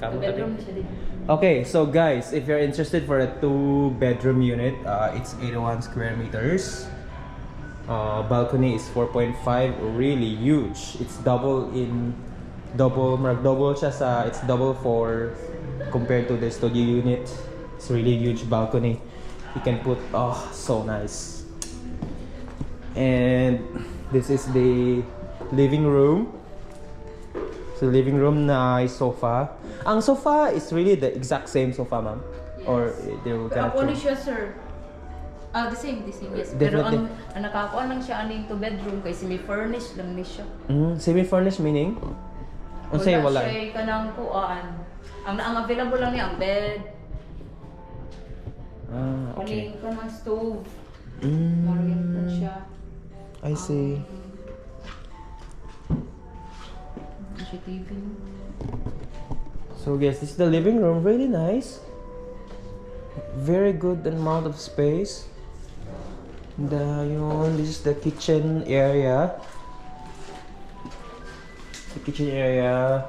Bedroom siya din. Okay, so guys, if you're interested for a 2-bedroom unit, it's 81 square meters. Balcony is 4.5, really huge. It's double siya sa, it's double for compared to the studio unit. It's really huge balcony. You can put, oh, so nice. And this is the living room. So living room, nice sofa. Ang sofa is really the exact same sofa, ma'am? Yes. Or they will kind of Ako siya, sir. The same, yes. Definitely. Pero ang nakakuha lang siya aning 2-bedroom kay semi-furnished lang ni siya. Semi-furnished meaning? Unsay wala? Wala siya kanang kuan. Ang available lang niya ang bed. Okay. Kaning kanang stove. Mm. Marian siya. I see. Siya TV. So guys, this is the living room. Really nice. Very good amount of space. This is the kitchen area. The kitchen area.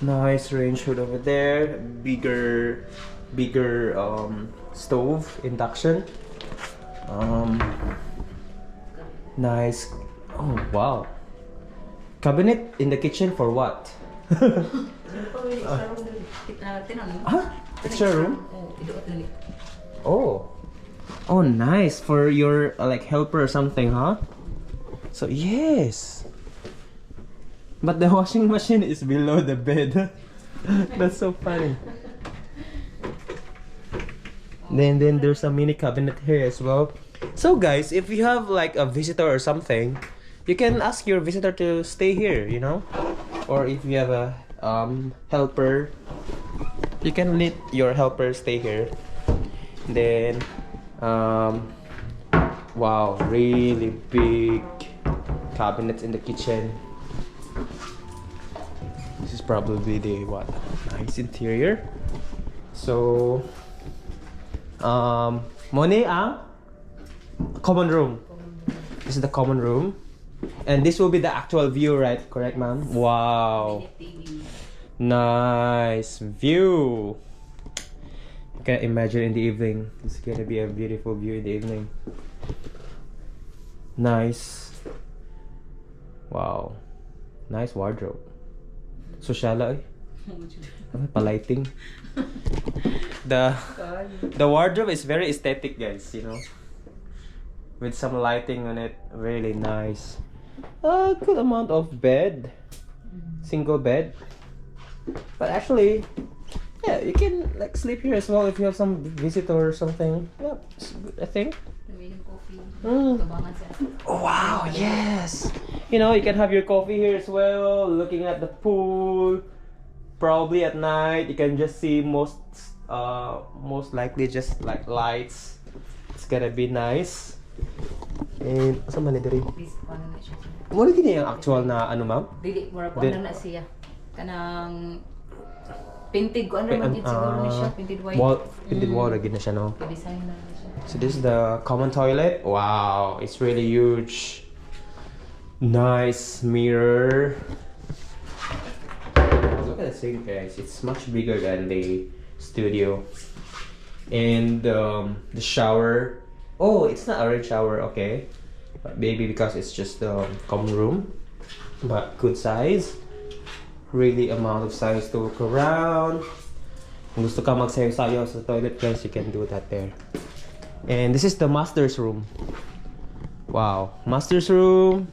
Nice range hood over there. Bigger stove, induction. Nice. Oh wow. Cabinet in the kitchen for what? Extra room? Oh, nice for your like helper or something, huh? So yes. But the washing machine is below the bed. That's so funny. Then there's a mini cabinet here as well. So guys, if you have like a visitor or something, you can ask your visitor to stay here, you know? Or if you have a helper, you can let your helper stay here. Then wow, really big cabinets in the kitchen. This is probably the nice interior. So Moni ang common room. This is the common room. And this will be the actual view, right? Correct, ma'am? Wow. Nice view. You can imagine in the evening. This is gonna be a beautiful view in the evening. Nice. Wow. Nice wardrobe. Sociala eh. Palighting. The wardrobe is very aesthetic, guys, you know. With some lighting on it, really nice. A good amount of bed, single bed. But actually, yeah, you can like sleep here as well if you have some visitor or something. Yeah, it's good, I think. Oh, wow, yes. You know, you can have your coffee here as well, looking at the pool. Probably at night, you can just see most likely just like lights. It's gonna be nice. And asa man ni diri? Mo gini ang actual na ano, ma'am? Dili mura ko na siya. Kanang painted ko ano man siguro ni siya, painted white. Painted wall gid na siya, no? Design na siya. So this is the common toilet. Wow, it's really huge. Nice mirror. Look at the sink, guys. It's much bigger than the studio. And the shower. Oh, it's not a red shower, okay. But maybe because it's just the common room. But good size. Really amount of size to look around. Kung gusto ka magsayo-sayo sa toilet, guys, you can do that there. And this is the master's room. Wow, master's room.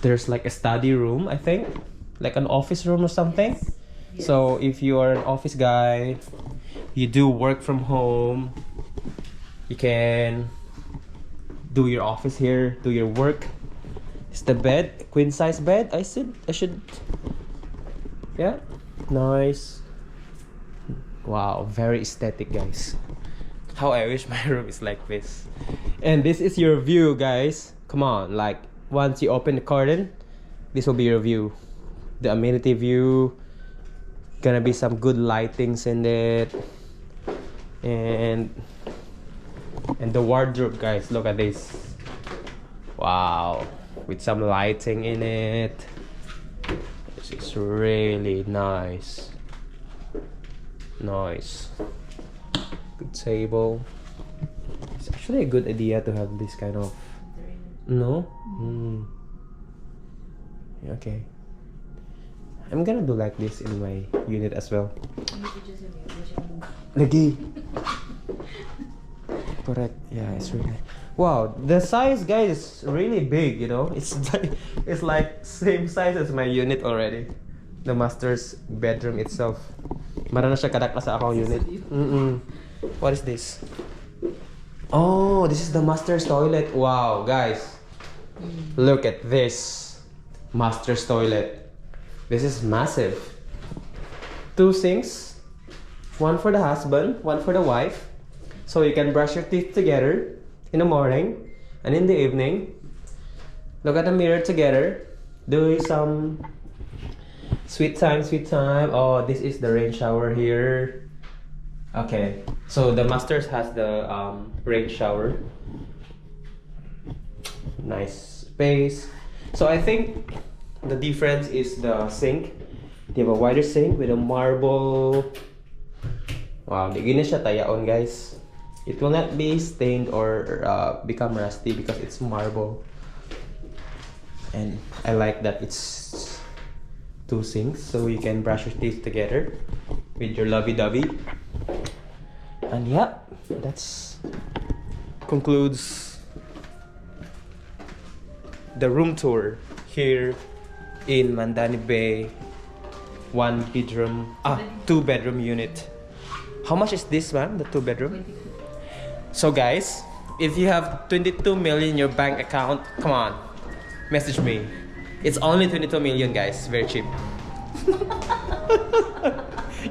There's like a study room, I think. Like an office room or something. Yes. So if you are an office guy, you do work from home, you can do your office here, do your work. It's the bed, queen size bed. I should. Yeah, nice. Wow, very aesthetic, guys. How I wish my room is like this. And this is your view, guys. Come on, like once you open the curtain, this will be your view. The amenity view. Gonna be some good lightings in it. And the wardrobe, guys, look at this. Wow, with some lighting in it. This is really nice. Nice. Good table. It's actually a good idea to have this kind of. No? Okay. I'm gonna do like this in my unit as well. Lagi. Correct. Yeah, it's really nice. Wow, the size, guys, is really big. You know, it's like same size as my unit already. The master's bedroom itself. Mara na siya kadakla sa akong unit. What is this? Oh, this is the master's toilet. Wow, guys, look at this master's toilet. This is massive. 2 sinks, one for the husband, one for the wife, so you can brush your teeth together in the morning and in the evening. Look at the mirror together, doing some sweet time. Oh, this is the rain shower here. Okay, so the masters has the rain shower. Nice space. So I think the difference is the sink. They have a wider sink with a marble. Wow, di gina siya tayaon, guys. It will not be stained or become rusty because it's marble. And I like that it's 2 sinks, so you can brush your teeth together with your lovey-dovey. And yeah, that's concludes the room tour here in Mandani Bay. 2 bedroom unit. How much is this one, the 2 bedroom? So guys, if you have 22 million in your bank account, come on, message me. It's only 22 million, guys. Very cheap.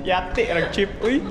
Yate, cheap. Uy.